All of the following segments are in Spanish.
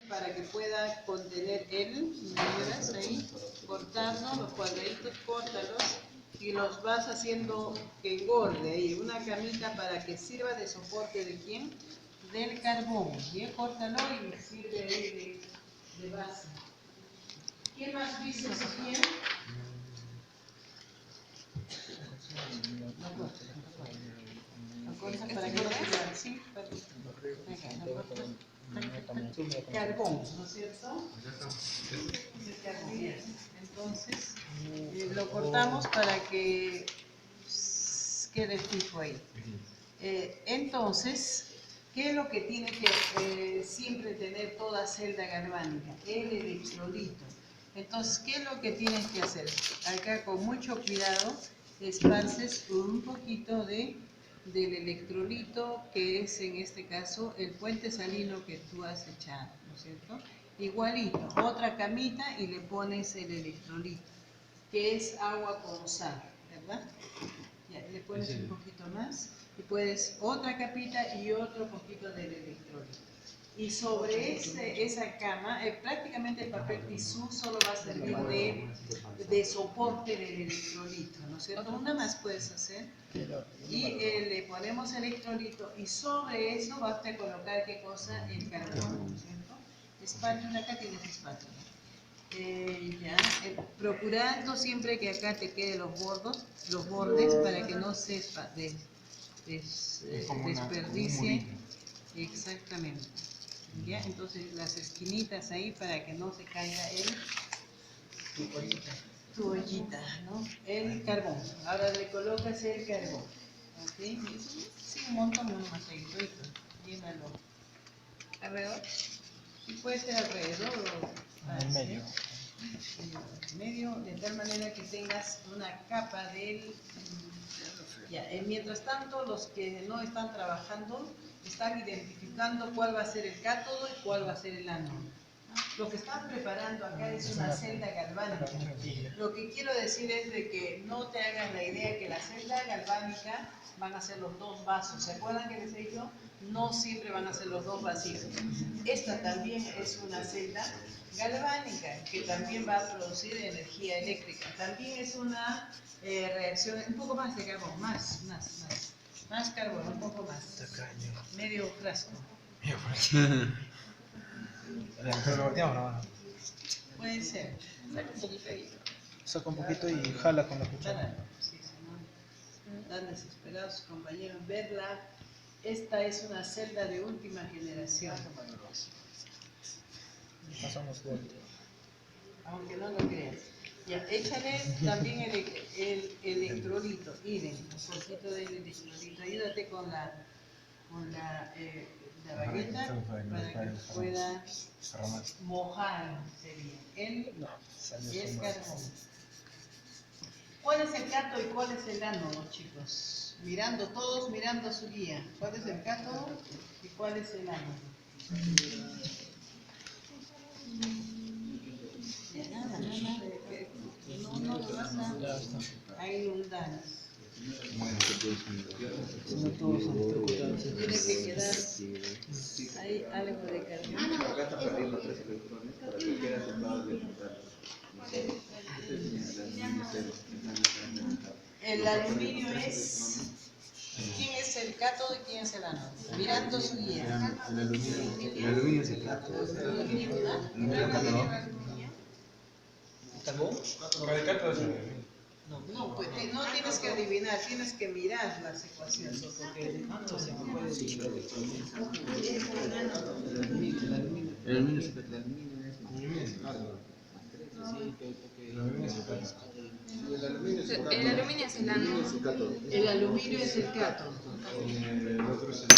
para que pueda contener él, ¿ves ahí? Cortarlo, los cuadraditos, córtalos y los vas haciendo que engorde ahí, una camita para que sirva de soporte de quién, del carbón, bien, córtalo y sirve ahí de base. ¿Qué más dice Sofía? ¿Lo cortas para que no se sí, carbón, ¿no es cierto? Entonces, lo cortamos para que quede fijo ahí. Entonces, ¿qué es lo que tiene que siempre tener toda celda galvánica? El electrolito. Entonces, ¿qué es lo que tienes que hacer? Acá con mucho cuidado esparces un poquito del electrolito, que es en este caso el puente salino que tú has echado, ¿no es cierto? Igualito, otra camita y le pones el electrolito, que es agua con sal, ¿verdad? Ya, le pones un poquito más y puedes otra capita y otro poquito del electrolito. Y sobre esa cama, prácticamente el papel tisú solo va a servir de soporte del electrolito, ¿no es cierto? Una más puedes hacer. Y le ponemos electrolito y sobre eso vas a colocar, ¿qué cosa? El carbón, ¿no es cierto? Espátula, acá tienes espátula. Procurando siempre que acá te queden los bordes para que no se desperdicie. Exactamente. ¿Ya? Entonces las esquinitas ahí para que no se caiga tu ollita, ¿no? El carbón. Ahora le colocas el carbón. ¿Ok? Sí, un montón más ahí, llénalo. ¿Alrededor? Sí, puede ser alrededor o en el medio. En medio, de tal manera que tengas una capa del... Ya, mientras tanto, los que no están trabajando están identificando cuál va a ser el cátodo y cuál va a ser el ánodo. Lo que están preparando acá es una celda galvánica. Lo que quiero decir es de que no te hagas la idea que la celda galvánica van a ser los dos vasos. ¿Se acuerdan que les he dicho? No siempre van a ser los dos vacíos. Esta también es una celda galvánica que también va a producir energía eléctrica. También es una reacción, un poco más de carbón, más carbón, un poco más. Medio frasco. ¿Pero lo volteamos no? Puede ser. Saca un poquito ahí. Saca un poquito y jala con la cuchara. Sí, señor. Están desesperados compañeros verla. Esta es una celda de última generación. Pasamos vuelta. Aunque no lo creas. Ya, échale también el electrolito, idem, un poquito del electrolito. Ayúdate con la bagueta para que pueda mojar el carbón. ¿Cuál es el cátodo y cuál es el ánodo, chicos? Todos mirando su guía. ¿Cuál es el cátodo y cuál es el ánodo? Nada. No lo vas a inundar. Tiene que quedar ahí algo de carbón. Acá está perdiendo 3 electrones para que quede aceptado de levantar. El aluminio es... ¿Quién es el cátodo y quién es el ánodo? Mirando su guía. El aluminio es el cátodo. ¿El aluminio qué da? ¿El cátodo? ¿Carbón? Para el cátodo es el aluminio. No, pues no tienes que adivinar, tienes que mirar las ecuaciones. El aluminio es el cátodo. El aluminio es el ánodo. El aluminio es el cátodo. El otro es el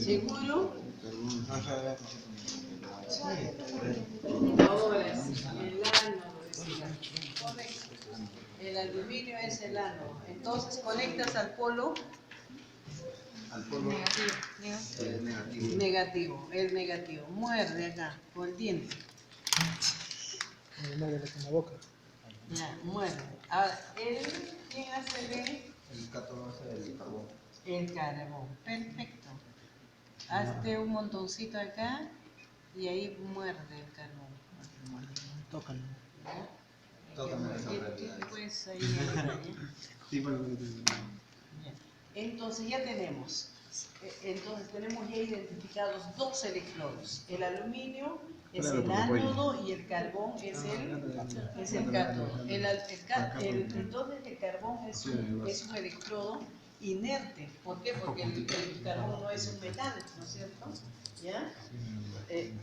¿Seguro? carbón. Ahora sí, el ánodo es el ánodo. Correcto. El aluminio es el ánodo. Entonces conectas al polo Al polo negativo. El negativo. Muerde acá, con el diente. Muérdelo con la boca. Ya, muerde. Ahora, ¿quién hace el cátodo hace el carbón. el carbón? Perfecto. Hazte un montoncito acá y ahí muerde el carbón. Tócalo. Tócame esa Pues ahí está, Sí, bueno, ya. Entonces ya tenemos, tenemos ya identificados dos electrodos. El aluminio es Claro, el porque voy. ánodo y el carbón es el cátodo. Entonces el carbón es un electrodo inerte. ¿Por qué? Porque el carbón no es un metal, ¿no es cierto? ¿Ya?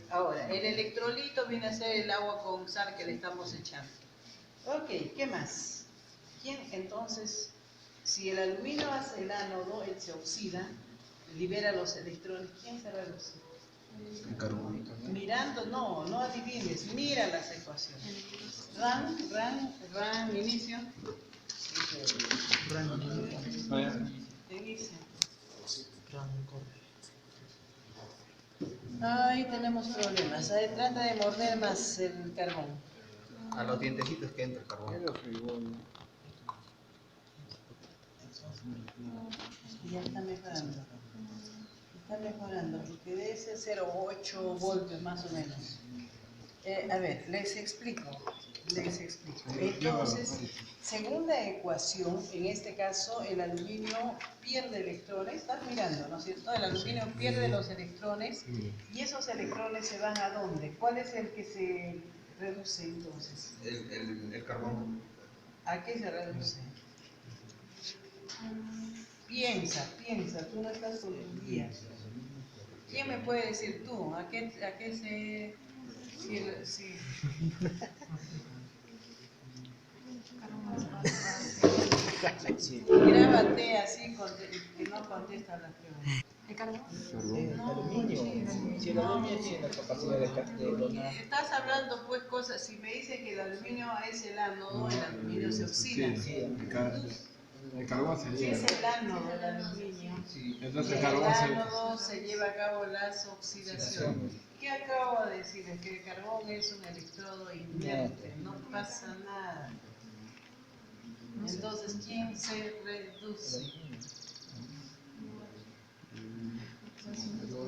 Ahora, el electrolito viene a ser el agua con sal que le estamos echando. Ok, ¿qué más? ¿Quién entonces, si el aluminio hace el ánodo, él se oxida, libera los electrones, ¿quién se reduce? el carbón. Mirando, no adivines, mira las ecuaciones. Ran, inicio. Inicio. Ahí tenemos problemas. Ahí trata de morder más el carbón. A los dientecitos que entra el carbón. Ya está mejorando. Está mejorando, porque de ese 0,8 voltios más o menos. A ver, les explico. Entonces, según la ecuación, en este caso, el aluminio pierde electrones. Estás mirando, ¿no es cierto? El aluminio pierde los electrones y esos electrones se van ¿a dónde? ¿Cuál es el que se reduce entonces? El carbón. ¿A qué se reduce? Piensa, tú no estás con tu guía. ¿Quién me puede decir tú? ¿A qué se...? Sí. Grábate así, que no contestas las preguntas. ¿El carbón? No, Aluminio. Si el aluminio tiene la capacidad de donar. Estás hablando pues cosas, si me dicen que el aluminio es el ánodo, el aluminio se oxida. El carbón ¿Qué sería. es el ánodo del aluminio? Entonces El el carbón ánodo se lleva a cabo las oxidaciones. ¿Qué acabo de decirles? Que el carbón es un electrodo inerte, no pasa nada. Entonces, ¿quién se reduce?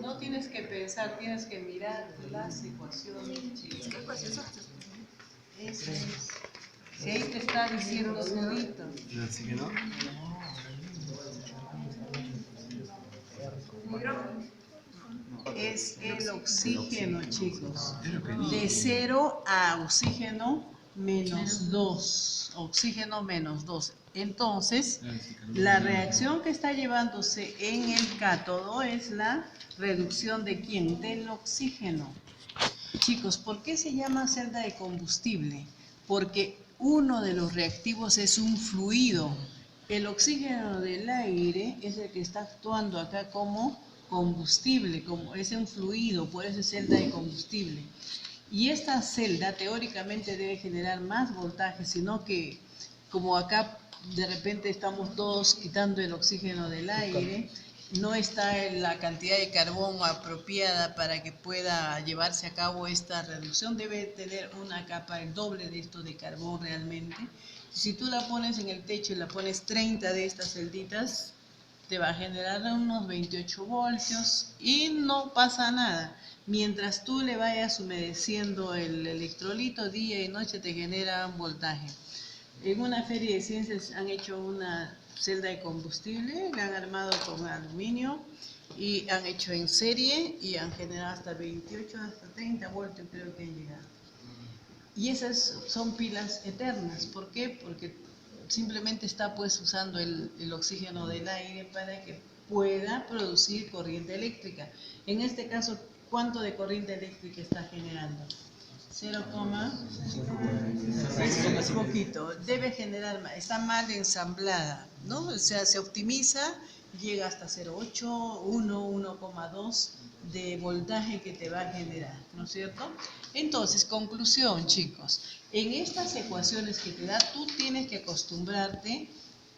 No tienes que pensar, tienes que mirar las ecuaciones, chicos. ¿Qué ecuación son? Eso es. Si ahí te está diciendo solito. Así que no. Es el oxígeno, chicos. De 0 a oxígeno menos 2. Oxígeno menos 2. Entonces, la reacción que está llevándose en el cátodo es la reducción de ¿quién? Del oxígeno. Chicos, ¿por qué se llama celda de combustible? Porque uno de los reactivos es un fluido. El oxígeno del aire es el que está actuando acá como combustible, como es un fluido, por eso es celda de combustible. Y esta celda teóricamente debe generar más voltaje, sino que como acá de repente estamos todos quitando el oxígeno del aire, no está la cantidad de carbón apropiada para que pueda llevarse a cabo esta reducción. Debe tener una capa, el doble de esto de carbón realmente. Si tú la pones en el techo y la pones 30 de estas celditas, te va a generar unos 28 voltios y no pasa nada. Mientras tú le vayas humedeciendo el electrolito día y noche, te genera un voltaje. En una feria de ciencias han hecho una celda de combustible, la han armado con aluminio y han hecho en serie y han generado hasta 28, hasta 30 voltios creo que han llegado. Y esas son pilas eternas. ¿Por qué? Porque simplemente está pues usando el oxígeno del aire para que pueda producir corriente eléctrica. En este caso, ¿cuánto de corriente eléctrica está generando? 0, es poquito, debe generar más, está mal ensamblada, ¿no? O sea, se optimiza, llega hasta 0,8, 1, 1,2 de voltaje que te va a generar, ¿no es cierto? Entonces, conclusión, chicos, en estas ecuaciones que te da, tú tienes que acostumbrarte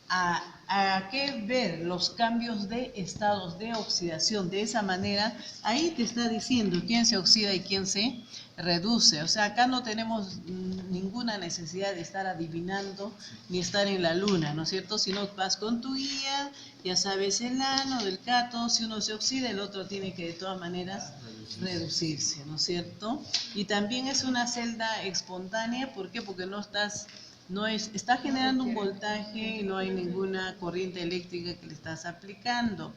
a qué ver los cambios de estados de oxidación. De esa manera, ahí te está diciendo quién se oxida y quién se reduce. O sea, acá no tenemos ninguna necesidad de estar adivinando ni estar en la luna, ¿no es cierto? Si no, vas con tu guía, ya sabes el ano del cátodo, si uno se oxida, el otro tiene que de todas maneras reducirse, ¿no es cierto? Y también es una celda espontánea, ¿por qué? Porque está generando un voltaje y no hay ninguna corriente eléctrica que le estás aplicando.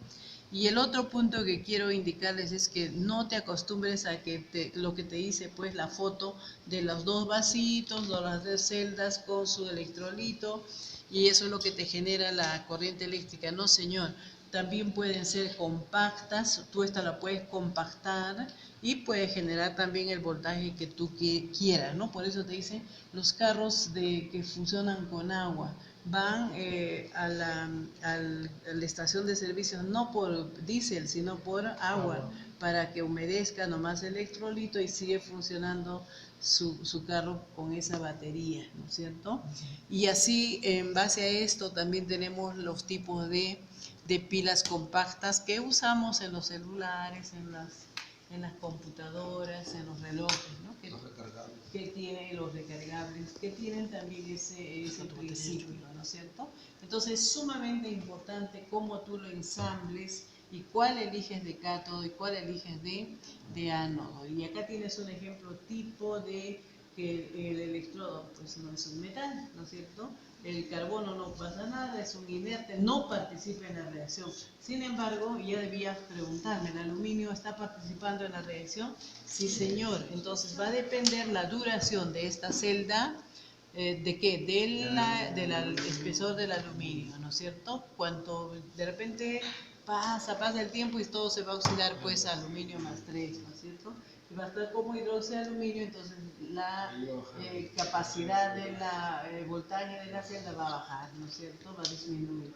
Y el otro punto que quiero indicarles es que no te acostumbres a que lo que te dice pues la foto de los dos vasitos, de las dos celdas con su electrolito, y eso es lo que te genera la corriente eléctrica. No, señor. También pueden ser compactas, tú esta la puedes compactar y puede generar también el voltaje que tú quieras, ¿no? Por eso te dicen los carros que funcionan con agua van a la estación de servicio no por diésel, sino por agua, para que humedezca nomás el electrolito y sigue funcionando su carro con esa batería, ¿no es cierto? Y así, en base a esto, también tenemos los tipos de pilas compactas que usamos en los celulares, en las computadoras, en los relojes, ¿no? Que tienen los recargables, que tienen también ese principio, ¿no es cierto? Entonces es sumamente importante cómo tú lo ensambles y cuál eliges de cátodo y cuál eliges de ánodo. Y acá tienes un ejemplo tipo de que el electrodo pues no es un metal, ¿no es cierto? El carbono no pasa nada, es un inerte, no participa en la reacción. Sin embargo, ya debías preguntarme, ¿el aluminio está participando en la reacción? Sí, señor. Entonces va a depender la duración de esta celda, ¿de qué? Del espesor del aluminio, ¿no es cierto? Cuanto de repente pasa el tiempo y todo se va a oxidar pues a aluminio más 3, ¿no es cierto? Y va a estar como hidróxido de aluminio, entonces la capacidad del voltaje de la celda va a bajar, ¿no es cierto? Va a disminuir.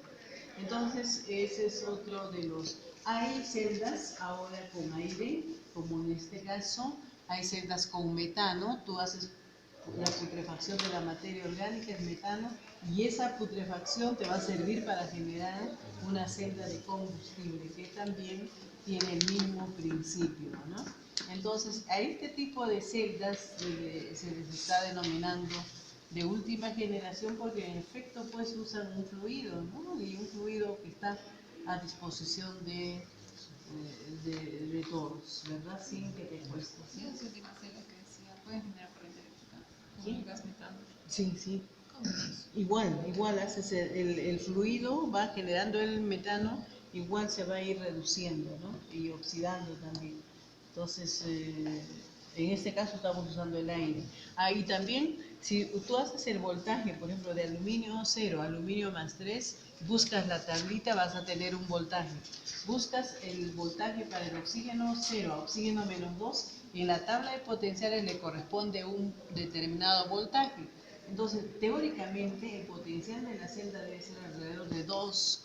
Entonces ese es otro de los... Hay celdas ahora con aire, como en este caso, hay celdas con metano, tú haces la putrefacción de la materia orgánica, es metano, y esa putrefacción te va a servir para generar una celda de combustible que también tiene el mismo principio, ¿no? Entonces, a este tipo de celdas se les está denominando de última generación porque en efecto pues usan un fluido, ¿no? Y un fluido que está a disposición de todos, ¿verdad? Sin que te cueste. Sí, esa última celda que decía, pueden generar corriente eléctrica, como ¿Sí? el gas metano. Sí, sí. ¿Cómo es? Igual haces el fluido, va generando el metano, igual se va a ir reduciendo, ¿no? Y oxidando también. Entonces, en este caso estamos usando el aire. Y también, si tú haces el voltaje, por ejemplo, de aluminio 0, aluminio más 3, buscas la tablita, vas a tener un voltaje. Buscas el voltaje para el oxígeno 0 a oxígeno menos 2, en la tabla de potenciales le corresponde un determinado voltaje. Entonces, teóricamente, el potencial de la celda debe ser alrededor de 2,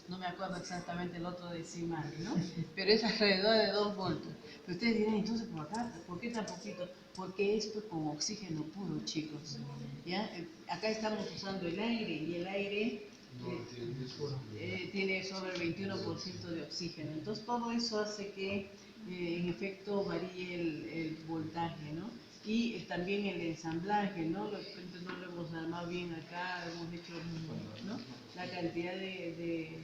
no me acuerdo exactamente el otro decimal, ¿no? Pero es alrededor de 2 voltios. Pero ustedes dirán, entonces, ¿por qué tan poquito? Porque esto es con oxígeno puro, chicos. ¿Ya? Acá estamos usando el aire, y el aire tiene sobre el 21% de oxígeno. Entonces, todo eso hace que, en efecto, varíe el voltaje, ¿no? Y también el ensamblaje, ¿no? De repente no lo hemos armado bien acá, hemos hecho, ¿no? La cantidad de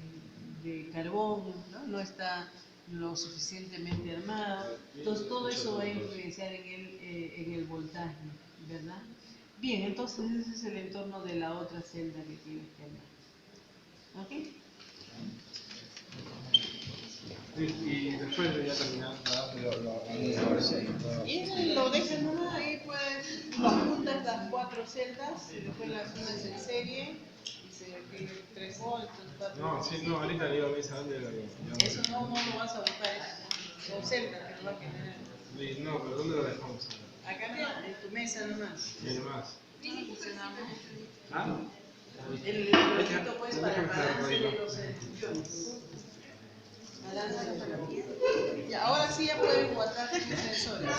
carbón, ¿no? No está lo suficientemente armado. Entonces todo eso va a influenciar en el voltaje, ¿verdad? Bien, entonces ese es el entorno de la otra celda que tienes que armar. ¿Ok? Y después de ya terminar, Y lo dejas nomás, ahí pues lo juntas las 4 celdas y después las unes en serie y se tiene 3 voltios, 4 no, voltios. sí, no, ahorita le digo a Misa, ¿dónde lo Eso no lo vas a buscar, son celdas que lo va a generar. No, pero ¿dónde lo dejamos? Acá en tu mesa nomás. Y más. ¿Cómo funcionamos? ¿Ah? El proyecto pues para balance de los electrones. Balance de los electrones. Y ahora sí ya puedes guardar tus sensores.